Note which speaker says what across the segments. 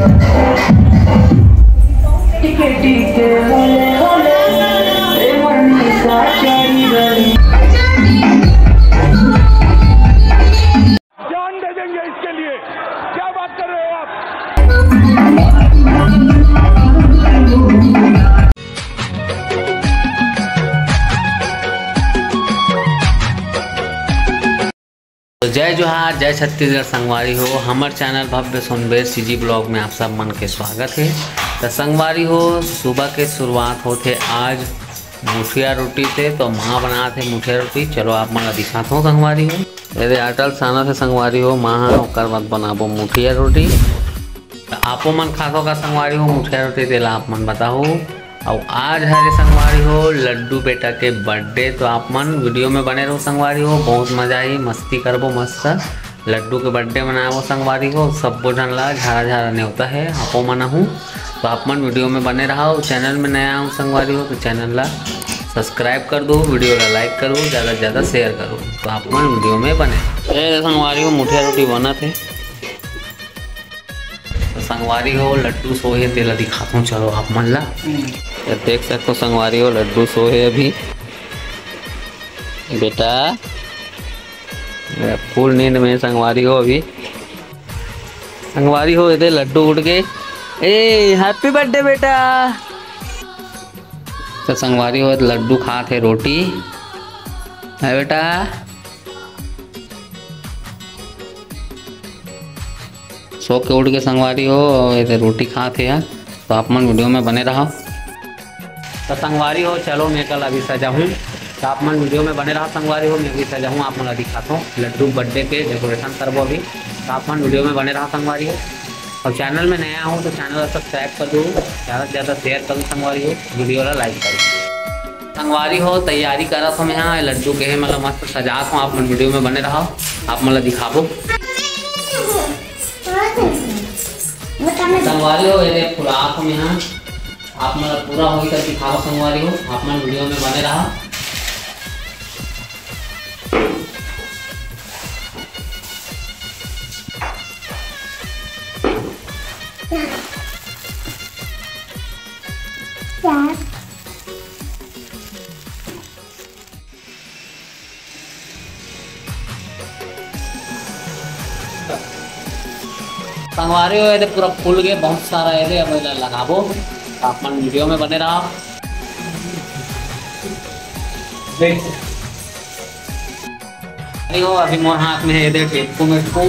Speaker 1: जान दे देंगे इसके लिए, क्या बात कर रहे हो आप।
Speaker 2: जय जोहार, जय छत्तीसगढ़ संगवारी हो। हमार चैनल भव्य सोनबेर सीजी ब्लॉग में आप सब मन के स्वागत है। तो संगवारी हो, सुबह के शुरुआत होते आज मुठिया रोटी से। तो माँ बना थे मुठिया रोटी, चलो आप मन दिखाता हूँ संगवारी हो। यदि अटल साना से संगवारी हो माँ ओकर बाद बनाबो मुठिया रोटी। तो आपो मन खातो का संगवारी हो मुठिया रोटी, तेला आप मन बताओ। और आज हरे संगवारी हो लड्डू बेटा के बर्थडे। तो आप मन वीडियो में बने रहो संगवारी हो, बहुत मजा आई, मस्ती करबो मस्त। लड्डू के बर्थडे मनाबो संगवारी हो, सबो जन ला झारा झारा न्योता है, आपो मना हूँ। तो आप मन वीडियो में बने रहो। चैनल में नया हूँ संगवारी हो तो चैनल ला सब्सक्राइब कर दो, वीडियो ला लाइक करो, ज़्यादा से ज़्यादा शेयर करो। तो आप मन वीडियो में बने संगवारी हो मुठिया रोटी बना थे। तो संगवारी हो लड्डू सोहे तेला दिखाता हूँ, चलो आप मन ला। देख सकते हो संगवारी हो लड्डू सोहे अभी बेटा फुल नींद में संगवारी हो अभी। संगवारी हो ये लड्डू उड़ के, ए हैप्पी बर्थडे बेटा। तो संगवारी हो लड्डू खा थे रोटी है बेटा। सो के उड़ के संगवारी हो ये रोटी खा थे यार। तो आप मन वीडियो में बने रहो। तो संगवारी हो चलो मैं कल अभी सजा हूँ, तो आप मन वीडियो में बने रहा संगवारी हो। मैं अभी सजा हूँ, आप मन दिखाता हूँ लड्डू बर्थडे के डेकोरेशन करबो अभी। तो आप मन वीडियो में बने रहा संगवारी हो। और चैनल में नया हूँ तो चैनल को सब्सक्राइब कर दो, ज़्यादा से ज़्यादा शेयर करो संगवारी हो, वीडियो ला लाइक करो। संगवारी हो तैयारी करा था मैं यहाँ लड्डू के है मतलब मस्त सजा हूँ। आप मन वीडियो में बने रहो, आप मतलब दिखाबो संगवारी हो। ये फुला हम यहाँ आप मतलब पूरा हो कर दिखाओ संगवारी हो, आप मन वीडियो में बने रहा। संगवारी हो ये पूरा फूल गए, बहुत सारा ये अब लगाबो। आप मन वीडियो में बने रहा। अभी मोर हाथ में है टेपको मेटको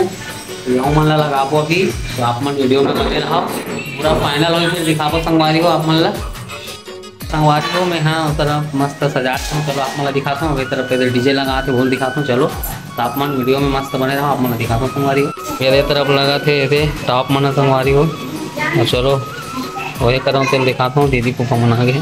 Speaker 2: मन ला लगाबो अभी। तो आप मन वीडियो में बने रहा, पूरा फाइनल हो फिर दिखाबो संगवारी हो आप मन ला। संगवारी हो मैं हाँ तरफ मस्त सजाता हूँ, चलो आप मन दिखाता हूँ। तरफ इधर डीजे लगा थे बोल दिखाता हूँ, चलो तो आप मन वीडियो में मस्त बने रहो, आप मन दिखाता हूँ संगवारी हो। मेरे तरफ लगा थे ये टॉप मन संगवारी हो। और चलो वही कर रहा हूँ, तेल दिखाता हूँ। दीदी को मना गए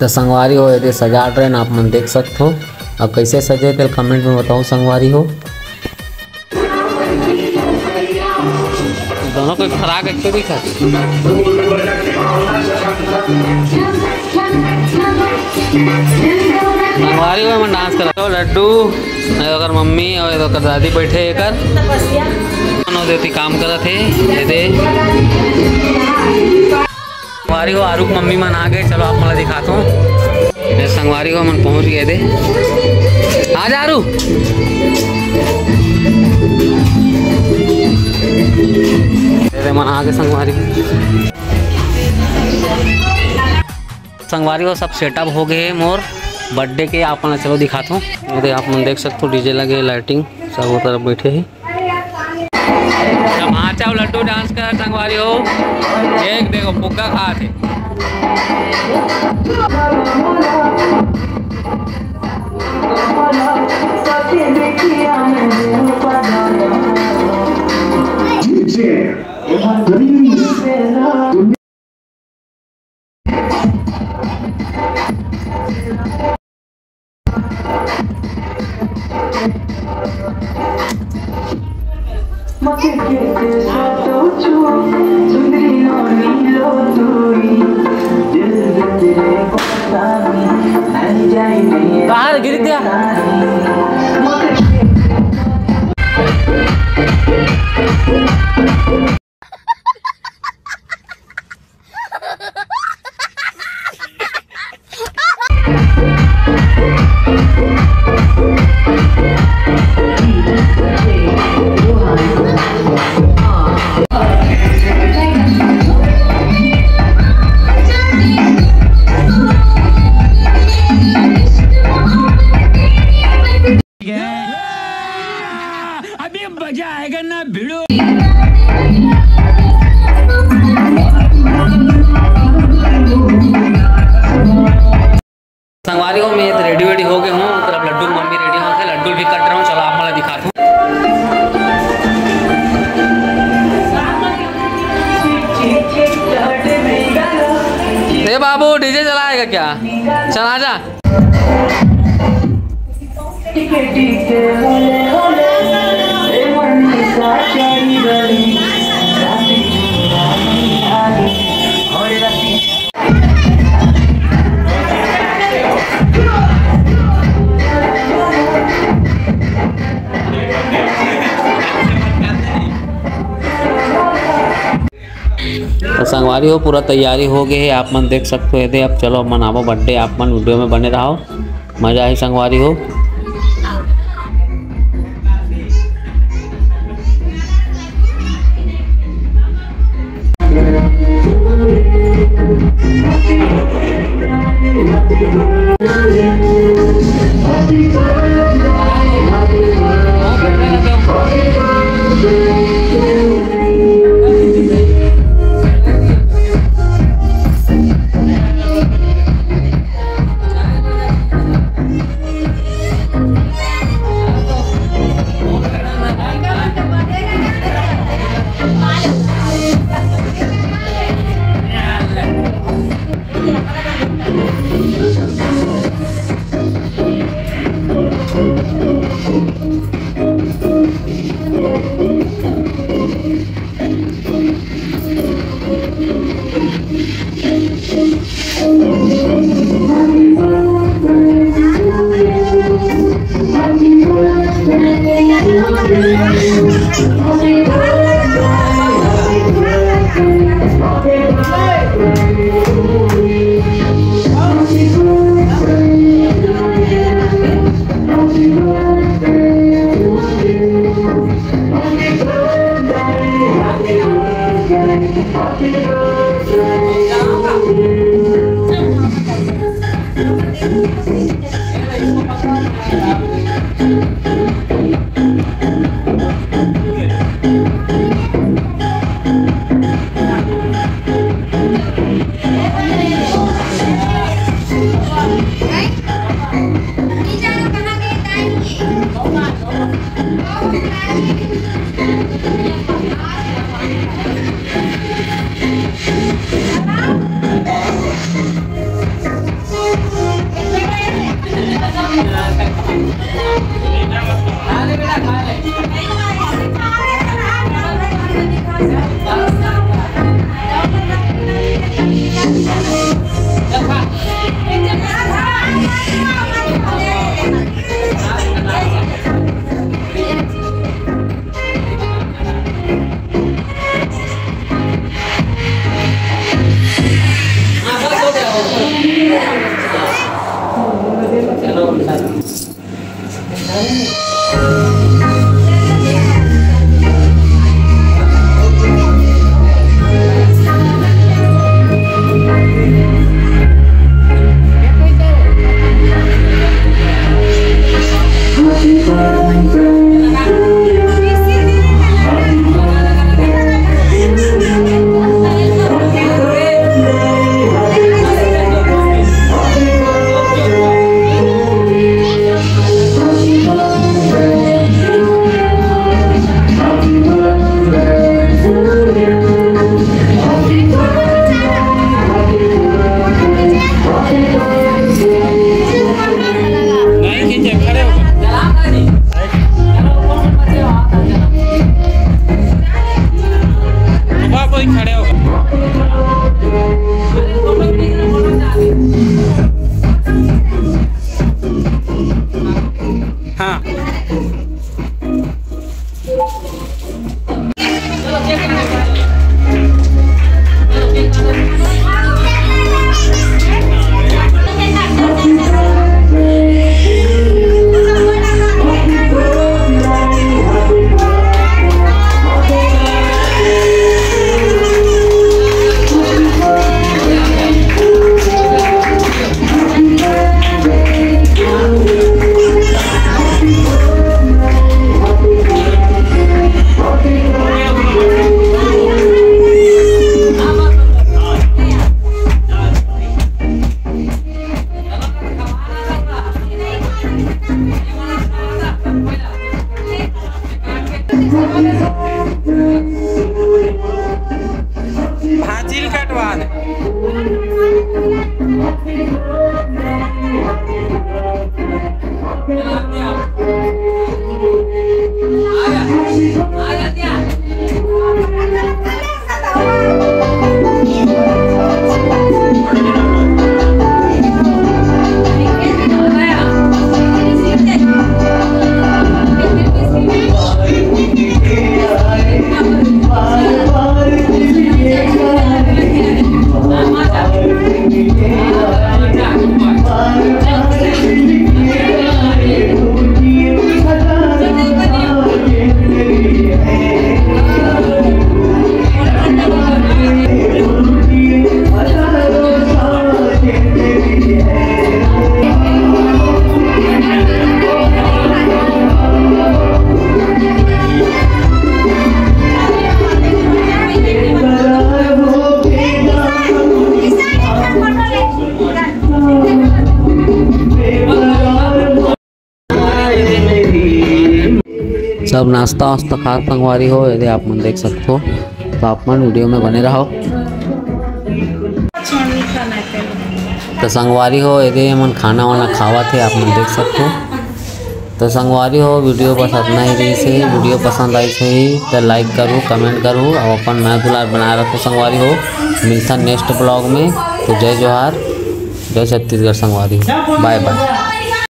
Speaker 2: तो संगवारी हो ये सजा रहे आप मन देख सकते हो। अब कैसे सजे थे कमेंट में बताओ संगवारी हो। दोनों कोई फराक अच्छे दिखा संगवारी हो मैं डांस कर तो लड्डू अगर मम्मी और अगर दादी बैठे कर देती काम करत है ये दे। संगवारी हो आरूक मम्मी मन आ गए, चलो आप मला दिखाता हूँ। संगवारी हो मन पहुँच गए दे, आ जा आरू। मन आ गए संगवारी हो सब सेटअप हो गए मोर बर्थडे के। आप मन चलो दिखाता हूँ। ये आप मन देख सकते हो डीजे लगे, लाइटिंग सब वो तरफ बैठे हैं। माचा लड्डू डांस कर संगवारी हो, एक देखो फुग्गा खा थे। बाहर गिर गया।
Speaker 1: मजा आएगा ना भिड़ो।
Speaker 2: संगवारी हो मैं रेडी हो गए हूँ, मतलब लड्डू मम्मी रेडी हो थे, लड्डू भी कट रहा हूँ। चलो आप मला दिखा दूँ। ए बाबू डीजे चलाएगा क्या? चला जा। तो संगवारी हो पूरा तैयारी हो गई है, आप मन देख सकते हो। अब चलो मनावो बर्थडे, आप मन वीडियो में बने रहो, मजा ही संगवारी हो।
Speaker 3: भाजिल कटवा दे।
Speaker 2: सब नाश्ता वास्ता खा संगवारी हो, यदि आप मन देख सकते हो तो आप मन वीडियो में बने रहो। तो संगवारी हो यदि मन खाना वाना खावा थे आप मन देख सकते हो। तो संगवारी हो वीडियो बस इतना ही रही से। वीडियो पसंद आई से ही तो लाइक करूँ, कमेंट करूँ और अपन मैं दुलार बनाए रखो संगवारी हो। मिलता नेक्स्ट ब्लॉग में। तो जय जोहार, जय छत्तीसगढ़ संगवारी हो। Bye bye.